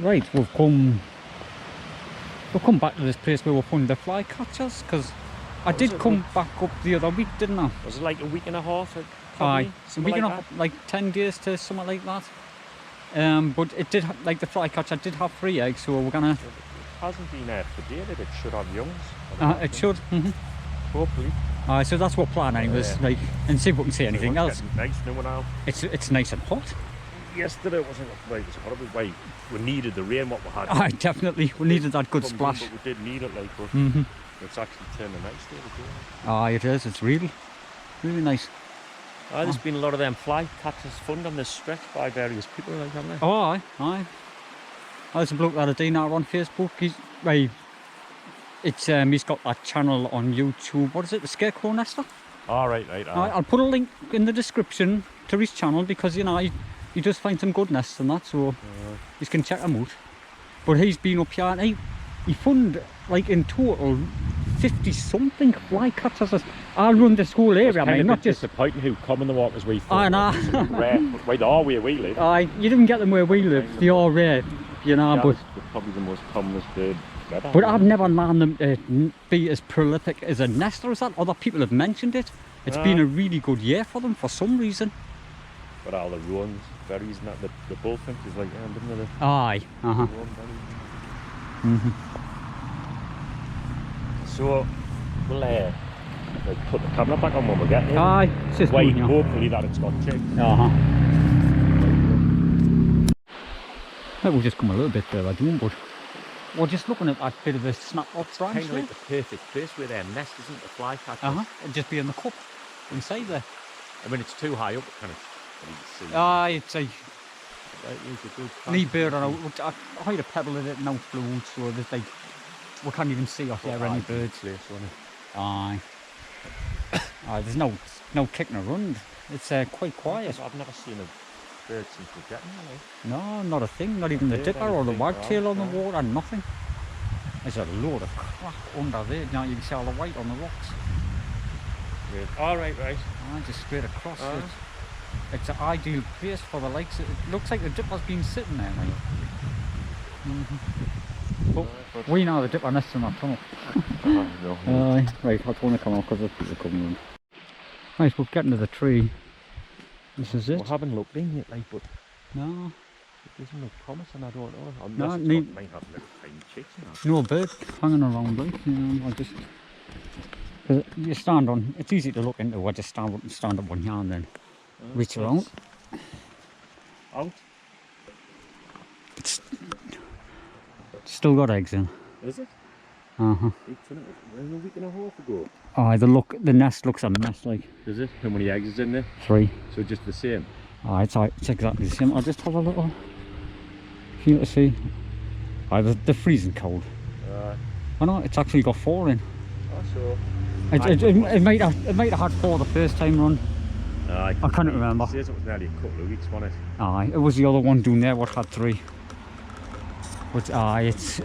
Right, we've come back to this place where we found the flycatchers, because I did come back up the other week, didn't I? Was it like a week and a half? Aye, a week like and a half, like 10 days to something like that. But it did, like the flycatcher did have 3 eggs, so we're gonna. It hasn't been predated. It should have youngs. It should. Hopefully. So that's what plan anyways. Like, and see if we can see anything else. Nice, no one else. It's nice and hot. Yesterday wasn't right. It was horrible. Right, we needed the rain. What we had. Aye, definitely. We needed that good splash. But we did need it, like. But it's actually turning nice today. Aye, it is. It's really nice. There's been a lot of them flycatchers fund on this stretch by various people, like, haven't there? Oh, aye. There's a bloke that I do now on Facebook. He's got that channel on YouTube. What is it? The Scarecrow Nester. Right. I'll put a link in the description to his channel, because you know he does find some good nests and that, so you can check him out. But he's been up here and he found, like, in total 50 something flycatchers. I'll run this whole area, mate. Not just disappointing how common the walkers we thought. I know. Rare. Right, they are where we live. You didn't get them where we live. They are rare, you know. Yeah, but they're probably the most commonest bird. But I've never known them be as prolific as a nester as that. Other people have mentioned it. It's been a really good year for them for some reason. But all the ruins, berries, and that, the bullfinch is like, didn't it? Aye. So we'll like put the camera back on when we get there. Aye. It's just wait, good, hopefully that it's got checked. Maybe we'll just come a little bit further down, but we're just looking at that bit of a snapshot branch. Kind of like the perfect place where their nest isn't, the flycatcher. It'd just be in the cup inside there. I mean, it's too high up, kind of. It's a bird on a height of pebble in it, no fluid, so there's like we can't even see off there any birds. There's no kicking around. It's quite quiet. I've never seen a bird since we're getting there. No, not a thing. Not even the dipper or the wagtail on the water. Nothing. There's a load of crap under there. Now you can see all the white on the rocks. Right. Just straight across it. It's an ideal place for the likes. It looks like the dipper's been sitting there, mate. But we know the dipper nests in that tunnel. Right, I don't want to come out because there's people coming in. Right, we're getting to the tree. This is it. We haven't looked in yet, like, but no, it doesn't look promising. I don't know. Might have little tiny chicks in it. No bird hanging around, like, you know. Cause you stand on. It's easy to look into. I just stand up on here and then reach around. Out. It's still got eggs in. Is it? A week and a half ago. The nest looks a mess, like. Does it? How many eggs is in there? 3. So just the same? It's exactly the same. I'll just have a little feel to see. They're freezing cold. I know, it's actually got 4 in. So it might have had 4 the first time run. I can't remember. It says it was nearly a couple of weeks, wasn't it? It was the other one down there what had 3. But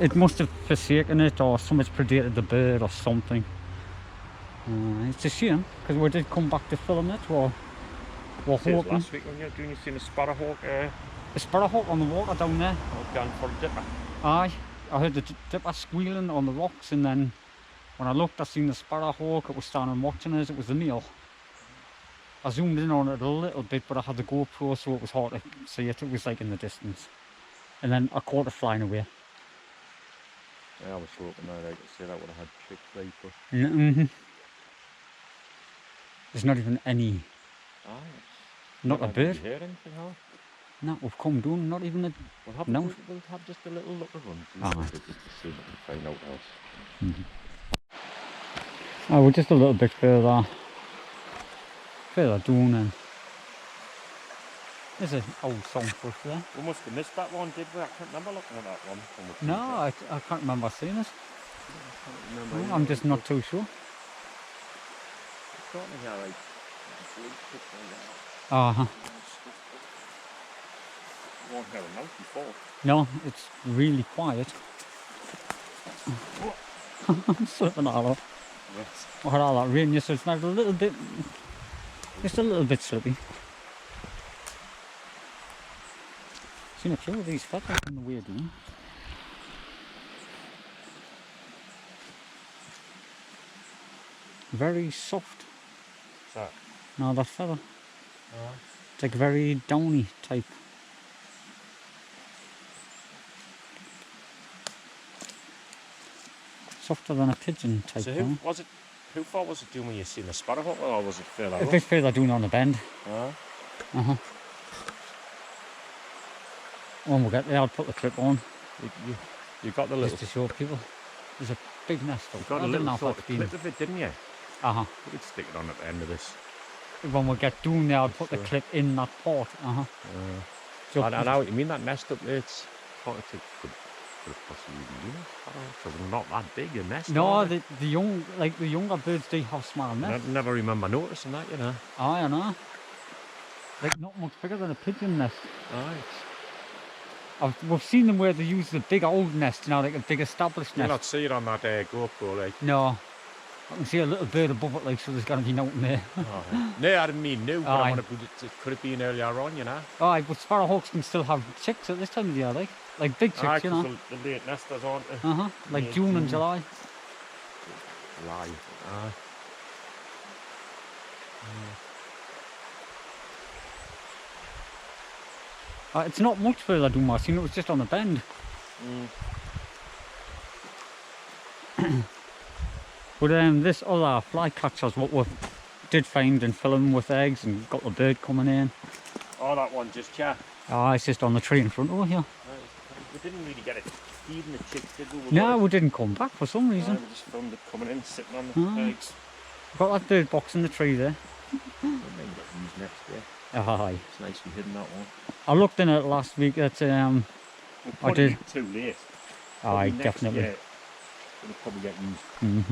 it must have forsaken it, or something's predated the bird or something. It's a shame, because we did come back to film it. We're hoping. Last week when you were doing, you seen a sparrowhawk? A sparrowhawk on the water down there. Down for a dipper. I heard the dipper squealing on the rocks, and then when I looked, I seen the sparrowhawk. It was standing watching us. It was the male. I zoomed in on it a little bit, but I had the GoPro, so it was hard to see it. It was like in the distance. And then I caught it flying away. Yeah, I was hoping I could say that would have had chicks, like, but... There's not even any... not a bird. Hear anything, huh? No, we've come down, not even a... We'll have just a little look around. Just to see what we find out else. We're just a little bit further down, and there's an old songbush there. We must have missed that one, did we? I can't remember looking at that one. No, I can't remember seeing it. I'm just not too sure. No, it's really quiet. I'm slipping all up. Yes. I had all that rain yesterday, it's not a little bit, just a little bit slippy. seen a few of these feathers on the way down. Very soft. So, No, that feather. It's like very downy type. Softer than a pigeon type. so who far was it doing when you seen the sparrowhawk, or was it further A up? bit further down on the bend. Uh-huh. When we get there, I'll put the clip on You got the little, just to show people. There's a big nest you up. got I a don't know little if sort that's of clip of it, didn't you? Uh-huh. You could stick it on at the end of this. When we get down there, I'll put the Sure. clip in that pot. So I know what you mean, that nest up there, it's quite could possibly be it. Because they're not that big a nest. no, are they? the younger birds do have small nests. Never remember noticing that, you know. I know. Like not much bigger than a pigeon nest. Right. We've seen them where they use the big old nest, you know, like a big established You'll nest. not see it on that GoPro, like. No, I can see a little bird above it, like, so there's got to be nothing there. No, I didn't mean new, but I Aye. want to put it, could it be an earlier on, you know? Aye, but sparrowhawks can still have chicks at this time of the year, like big chicks, Aye, you know. 'cause the late nesters, aren't they? Like Yeah, June and July. Live. It's not much further down, I seen it was just on the bend. But this other flycatcher's what we did find and fill them with eggs and got the bird coming in. Oh, that one just, yeah. It's just on the tree in front over here. We didn't really get it feeding the chicks, did we? No, we didn't come back for some reason. We just filmed it coming in, sitting on the eggs. Got that bird box in the tree there. We may get used next year. Aye. It's nicely hidden, that one. I looked in it last week that We'll I did. be too late. Aye, Next definitely. year, we'll probably get used.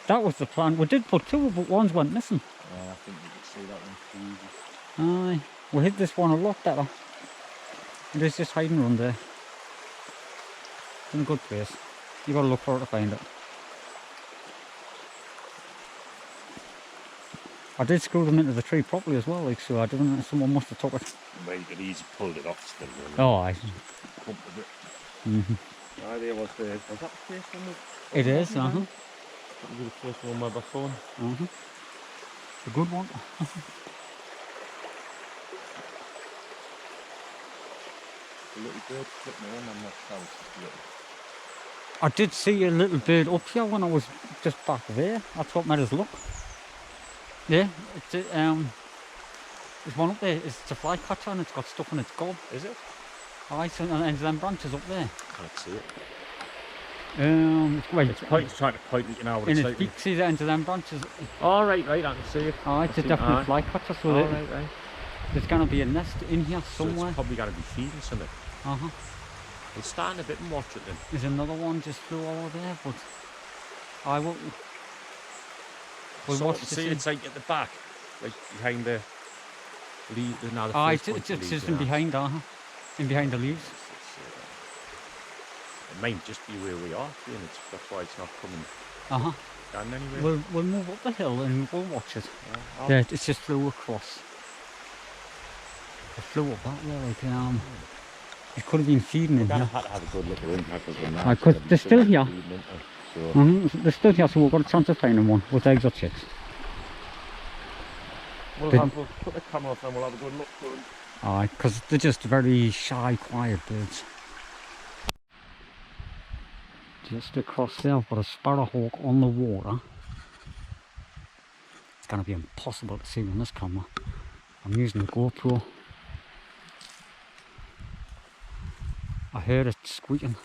That was the plan. We did put two, but ones went missing. I think you could see that one too easy. Aye. We hit this one a lot better. It is just hiding around there. It's in a good place. You gotta look for it to find it. I did screw them into the tree properly as well, like, so I didn't. Someone must have took it. Well, you could easily pulled it off still. Really. Oh, aye. There was the. Was that the first one? It is. That was the first one with my phone. It's a good one. The little bird flipping around on that house. I did see a little bird up here when I was just back there. That's what made us look. Yeah, there's one up there. It's a flycatcher and it's got stuff in its gob. Is it? Aye, so and them branches up there. Can't see it. Well, It's trying to point it, you know what in it's its like. beak, see the ends of them branches. Oh, right, I can see it. Aye, it's a definite flycatcher, so right. there's going to be a nest in here So somewhere. it's probably got to be feeding something. We'll stand a bit and watch it then. There's another one just flew over there, but I will. We'll So watch see, it's like at the back, like behind the leaves. No, the Aye, first bunch of it's leaves, just in behind, in behind the leaves. It might just be where we are, and that's why it's not coming down anywhere. We'll move up the hill and we'll watch it. Yeah, it just flew across. It flew up that way, like it could have been feeding in here. Had to have a good look around because Because they're still here. They're still here, so we've got a chance of finding one with eggs or chicks. We'll put the camera off and we'll have a good look for them. Aye, because they're just very shy, quiet birds. Just across there, I've got a sparrowhawk on the water. It's going to be impossible to see on this camera. I'm using the GoPro. I heard it squeaking.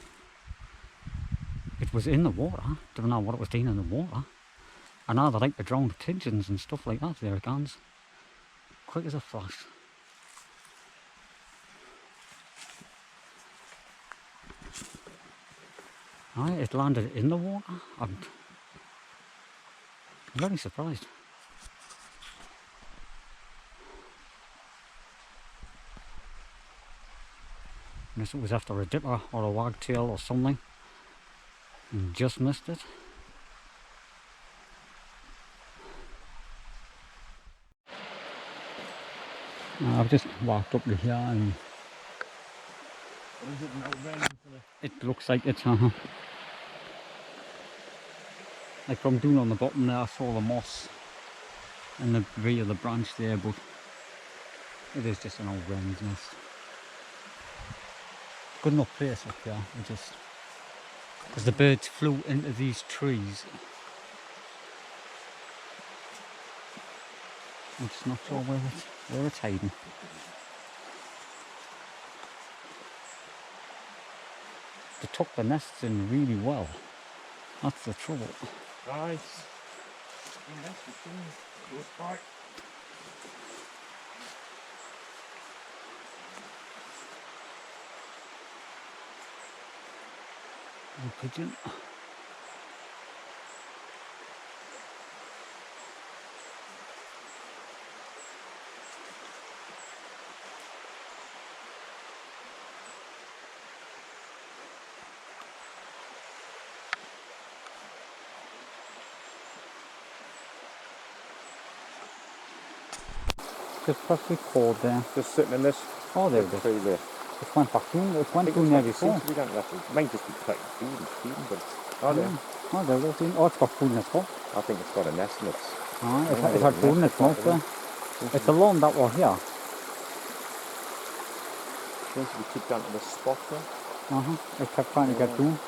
It was in the water. Don't know what it was doing in the water. I know they like to drown pigeons and stuff like that. There it goes. Quick as a flash. Aye, it landed in the water. I'm very surprised. Unless it was after a dipper or a wagtail or something. And just missed it. I've just walked up to here and Or is it an old wren? It looks like it's like from down on the bottom there I saw the moss and the rear of the branch there, but it is just an old wren's nest. Good enough place up here, just because the birds flew into these trees. I'm just not sure where it's hiding. They tuck the nests in really well. That's the trouble. Nice. Yes, we can. Close by. Oh, pigeon. Just press record there. Just sitting in this. Oh, there it is. Tree there. It went back in. It went through there before. Seems to be going left. It might just be collecting food and feeding, but oh, there. Oh, there it is. Oh, it's got food in its mouth. I think it's got a nest in it. Oh, it's had food in its mouth there. It's a lawn that was here. Seems to be kept down to the spot there. It kept trying to get down.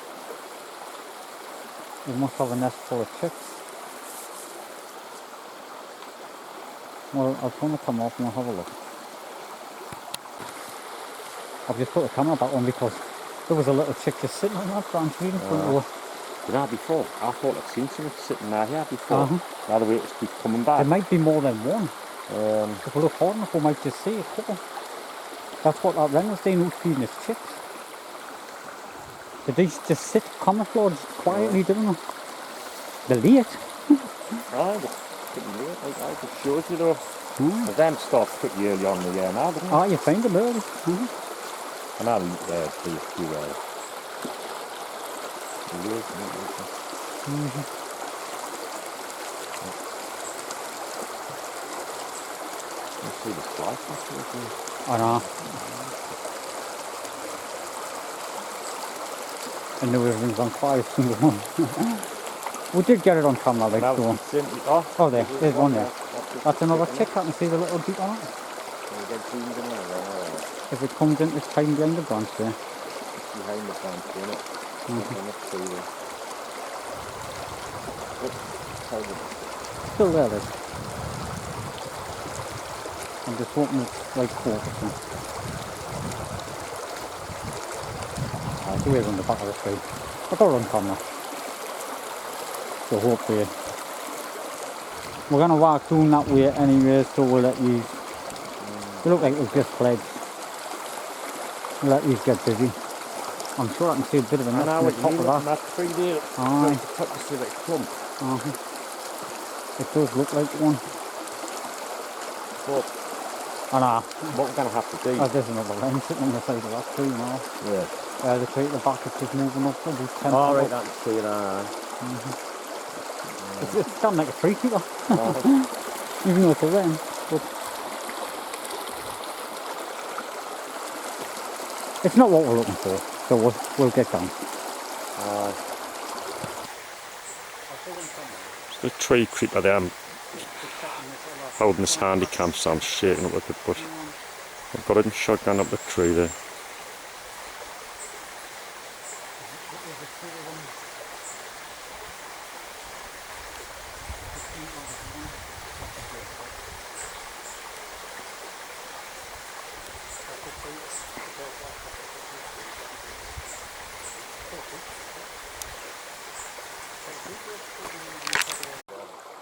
It must have a nest full of chicks. Well, I'll turn the camera off and we'll have a look. I've just put the camera back on because there was a little chick just sitting on that branch reading front of her. You know, before, I thought I'd seen something sitting there here before. Now the way it's keep coming back. There might be more than one. If we look hard enough, we might just see a couple. That's what that wren was doing, who's feeding his chicks. Did they just sit camouflaged quietly doing it? They're late. Right, it's pretty late, like I just showed you though. But them start pretty early on in the year now, doesn't it? Ah, you find them early. And I'll be a few years. Let's see the flies. I know. And there was rings on fire single one. We did get it on camera, like so. Oh, there's one there. That's another chick. I can see the little beak on it. If it comes in, it's hiding behind the branch there. Behind the branch, isn't it? Still there, like. I'm just hoping it's like focusing. I see it on the back of the tree. I got it on camera. So hopefully we're gonna walk down that way anyway, so we'll let you. It look like it was just pledged. We'll let these get busy. I'm sure I can see a bit of a nest on the top of that. tree there. Aye. Top of the clump. It does look like one. But I know. what we're gonna have to do. Oh, there's another wren sitting on the side of that tree, you know. Yeah. The tree at the back is just moving up. Oh, right, that's tree there. It's done like a tree keeper. Even though it's a wren. But it's not what we're looking for, so we'll get down. The tree creeper there. I'm holding this handy cam, so I'm shaking up with it, but I've got it in shotgun up the tree there.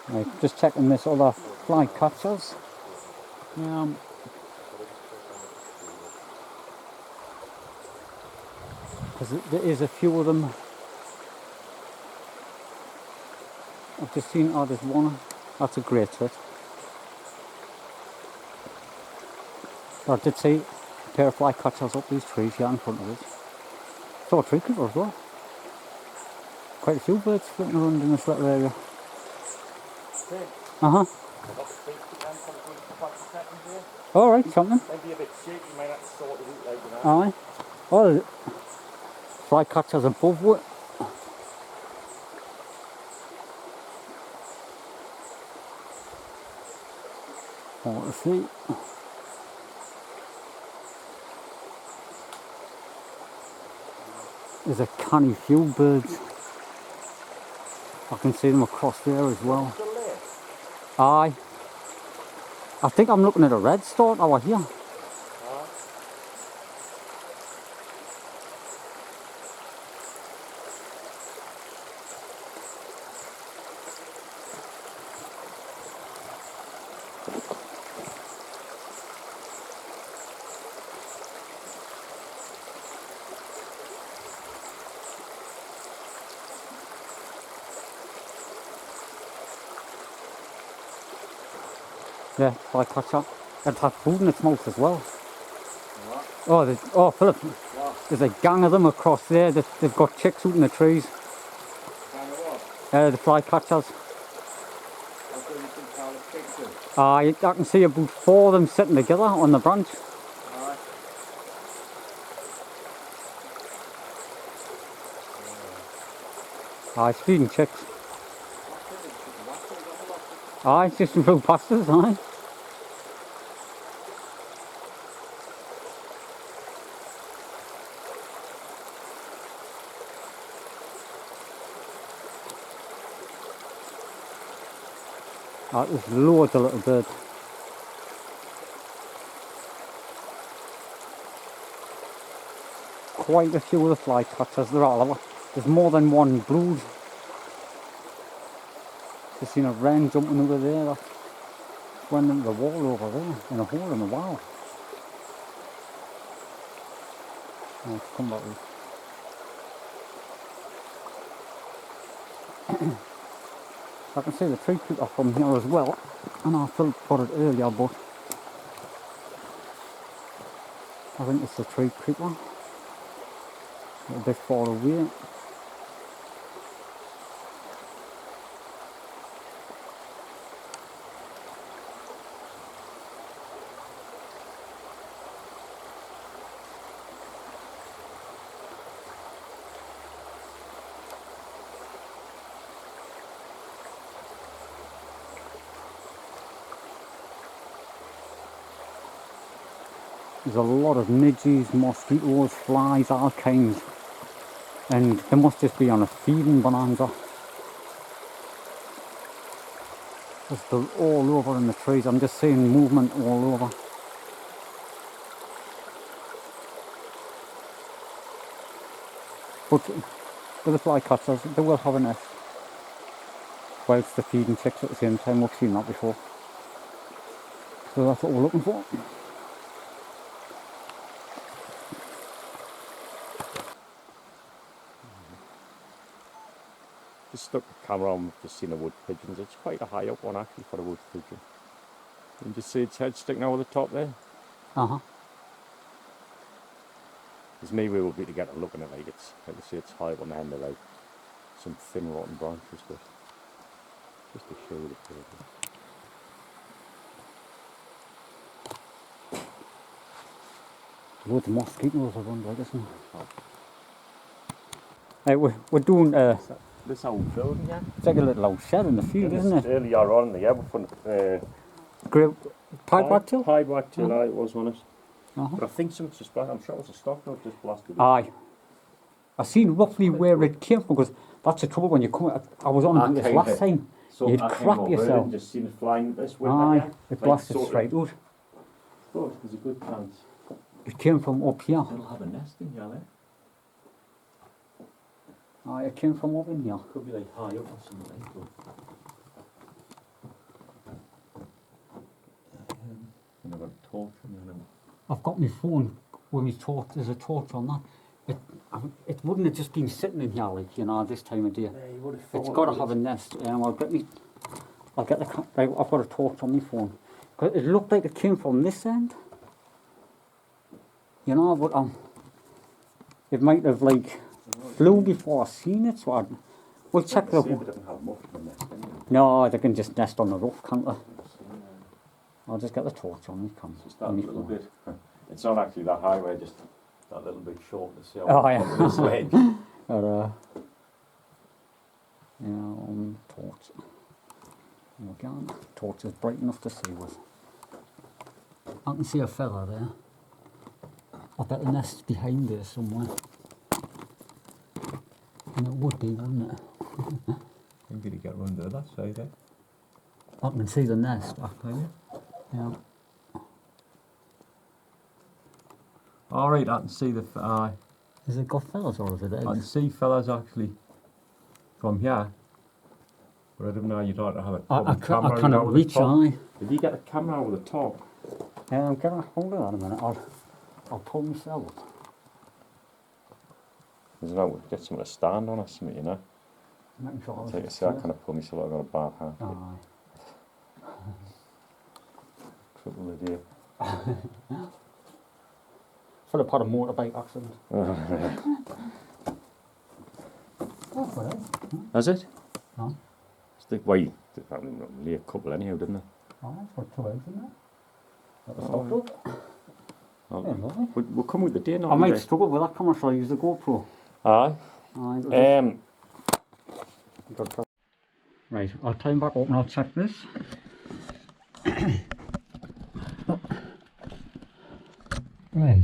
Right, just checking this other fly catchers. Because there is a few of them. I've just seen, oh, there's one. That's a great fit. I did see a pair of fly catchers up these trees here in front of us. Saw a tree creeper as well. Quite a few birds flitting around in this little area. Alright, something. Maybe a bit shaky, you might have to sort it out, like, you know. Aye. Oh, flycatchers above it. Oh, let's see. There's a canny few birds. I can see them across there as well. Aye. I think I'm looking at a red start over here. Yeah, flycatcher. It has food in its mouth as well. What? Oh, Philip, What? there's a gang of them across there. They've got chicks out in the trees. Kind of what? The flycatchers. What do you think how it kicks it? I can see about 4 of them sitting together on the branch. Alright. It's feeding chicks. It's just real pastures, aye. There's loads of little birds. Quite a few of the flycatchers. There's more than one brood. Just seen a wren jumping over there. That went into the wall over there in a hole in the wall. Oh, it's come back with. I can see the tree creeper from here as well, and I felt for it earlier, but I think it's the tree creeper. A little bit far away. There's a lot of midges, mosquitoes, flies, all kinds. And they must just be on a feeding bonanza. They're all over in the trees. I'm just seeing movement all over. But with the flycatchers, they will have a nest whilst they're feeding chicks at the same time. We've seen that before. So that's what we're looking for. Just stuck the camera on, just seen the wood pigeons. It's quite a high up one actually for a wood pigeon. You can just see its head sticking over the top there. Because maybe we'll be to get a look at it, like you see it's high up on the end of like some thin rotten branches, but just to show you the pigeon. Loads of mosquitoes around like this now. Hey, we're doing This old building, yeah? it's like a little old shed in the field, isn't it? Earlier on in the year, we found Great pipe till? High back till it was on it. Uh-huh. But I think something's just I'm sure it was a stock note just blasted. Aye. I seen roughly where it came from, because that's the trouble when you come. I was on about this last time. So You'd I came crap over yourself. and just seen it flying this way. Aye, it blasted straight out. Oh, there's a good chance. It came from up here. It'll have a nest in here, Aye, it came from up in here. Could be like high up or something like that. And I've got a torch on there. I've got my phone with my torch. There's a torch on that. It wouldn't have just been sitting in here like, you know, this time of day. Yeah, you would have It's got to have a nest. I'll get the. Right, I've got a torch on my phone. 'Cause it looked like it came from this end. You know, but it might have like flew before I seen it. So we'll check the. It doesn't have much of a nest anyway. No, they can just nest on the roof, can't they? I'll just get the torch on me. Just that little bit. It's not actually that high, we're just That little bit short to see Oh, yeah. on this ledge. But, torch. Again, torch is bright enough to see with. I can see a feather there. I bet the nest's behind there somewhere. And it would be, wouldn't it? I'm going to get round to that side there. I can see the nest back there. Yeah. Alright, I can see the... Has it got feathers or is it eggs? I can see feathers actually from here. But I don't know, you'd like to have I camera can't over the reach, top. aye. If you get the camera over the top, Yeah, I'm getting a hold of that in a minute. I'll pull myself up. there's no, get something to stand on or something, you know. Making sure Like I say, I kind of pull myself, I've got a bad hand. Aye. Trouble with you. Should have had a motorbike accident. Oh, well. Is it? Aye. It's the way, only a couple anyhow, didn't it? Aye, it's got 2 eggs in there. That was stopped up. Oh. Yeah, lovely. We'll come with the day now. I might struggle with that camera, so I use the GoPro. Aye. Aye. Right, I'll climb back up and I'll check this. Right.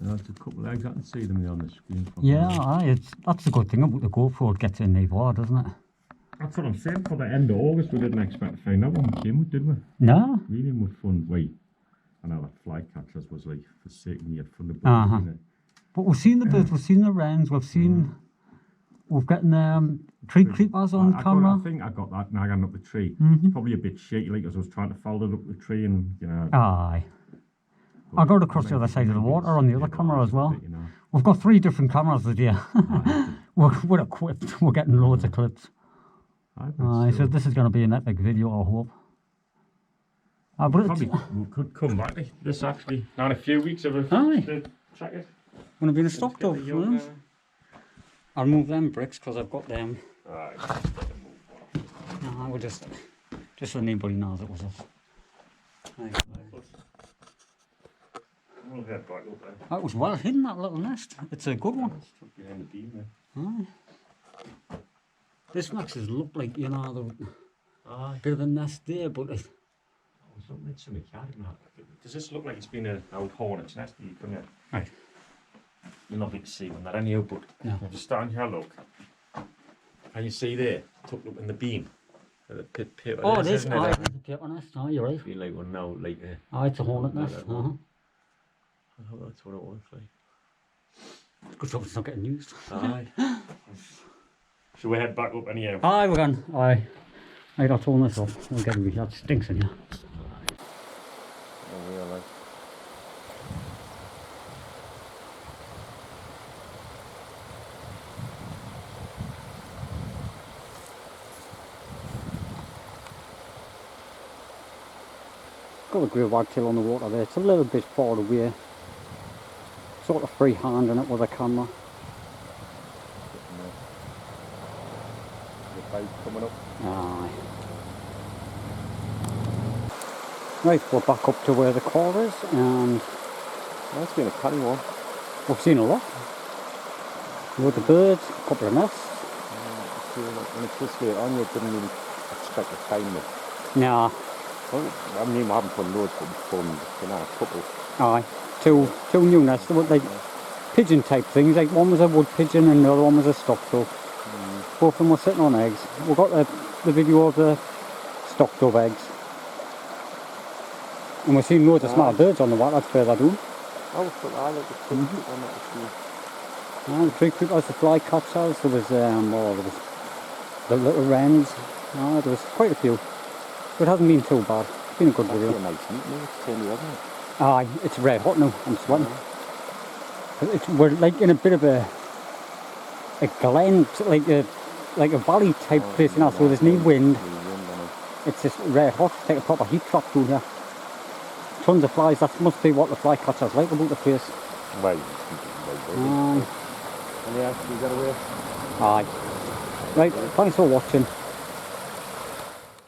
There's a couple of eggs, I can see them on the screen. From Yeah, here. aye, that's the good thing about the GoPro, it gets in the water, doesn't it? That's what I'm saying, for the end of August we didn't expect to find out when we came with, did we? No? We didn't with fun, wait. I know that fly catchers was like forsaking you from the birds, Uh-huh. isn't it? But we've seen the birds, we've seen the wrens, we've gotten tree creepers on camera. I think I got that nagging up the tree. Mhm. It's probably a bit shaky, like as I was trying to fold it up the tree and, you know. Aye. I got across the other side of the water on the other camera as well. Bit, you know. We've got 3 different cameras today. Aye. we're equipped, we're getting loads of clips. Aye, but Aye, so still. this is going to be an epic video, I hope. But it's Probably we could come back to this actually now in a few weeks if we Aye. check it. going to be in a stock Get dog. the young, I'll move them bricks because I've got them. Aye. No, we'll just so anybody knows it was us. Aye. We'll head back up there. That was well hidden, that little nest. It's a good one. It's tucked behind the beam there. Aye. This makes us look like, you know, the Aye. bit of a nest there, but it, Something it's in the cabin. Does this look like it's been an old hornet's nest? You come here. right. You'll not be to see one that anyhow, but No. if you stand here, look. Can you see there? Tucked up in the beam. The pit Oh, it is. isn't it? Aye, it's a paper nest. Aye, you're right. Feel like one now, like Aye, it's a hornet Like nest. that one. Uh-huh. I hope that's what it was like. Good job it's not getting used. Aye. Should we head back up anyhow? Aye, we're going. Aye. I got turn this off. We'll get it. That stinks in here. Oh, really? Got a grey wagtail on the water there. It's a little bit far away. Sort of freehand in it with a camera. The bite coming up. Aye. Right, we're back up to where the car is, and That's been a funny one. we've seen a lot. With the birds, a couple of nests. When it's this late on, you didn't really expect to find it. Nah, Well, I mean, we haven't put loads, but we've found, you know, a couple. aye. Two new nests. They were like pigeon type things. Like one was a wood pigeon and the other one was a stock dove. Both of them were sitting on eggs. We've got the video of the stock dove eggs. And we've seen loads of small birds on the water. That's further down. I like the tree on that. The tree creepers, the fly catchers, there was there was the little wrens. There was quite a few. But it hasn't been too bad. It's been a good video. It's a nice meat, it's tender, isn't it? Aye, it's red hot now. I'm sweating. We're like in a bit of a glen, like a valley type place, you know. So there's no wind. It's just red hot. It's like a proper heat trap through here. Tons of flies. That must be what the fly catchers like about the place. Right. Aye. Yeah, you got away. Aye. Right, thanks for watching.